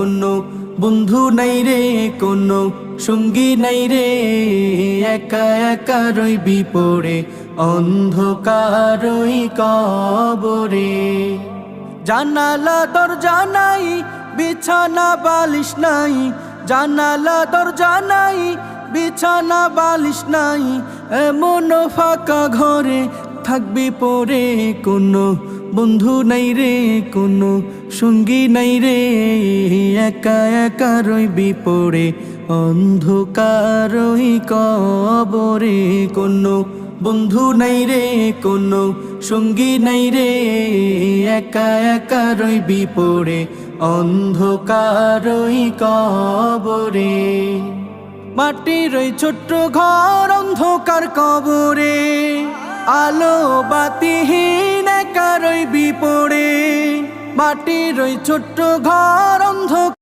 কোনো বন্ধু নাই রে, কোনো সঙ্গী নাই রে, একা একা রইবি পড়ে অন্ধকার ওই কবরে। জানালা দরজা নাই, বিছানা বালিশ নাই, জানালা দরজা নাই, বিছানা বালিশ নাই, এমন ফাঁকা ঘরে থাকবি পড়ে কোনো বন্ধু নাই রে, কোনো সঙ্গী নাই রে, একা একা রইবি পড়ে অন্ধকার ওই কবরে। কোনো বন্ধু নাই রে, কোনো সঙ্গী নাই রে, একা একা রইবি পড়ে অন্ধকার ওই কবরে। মাটির ওই ছোট্ট ঘর অন্ধকার কবরে, আলো বাতিহীন একা রইবি পড়ে। মাটির ওই ছোট্ট ঘর অন্ধকার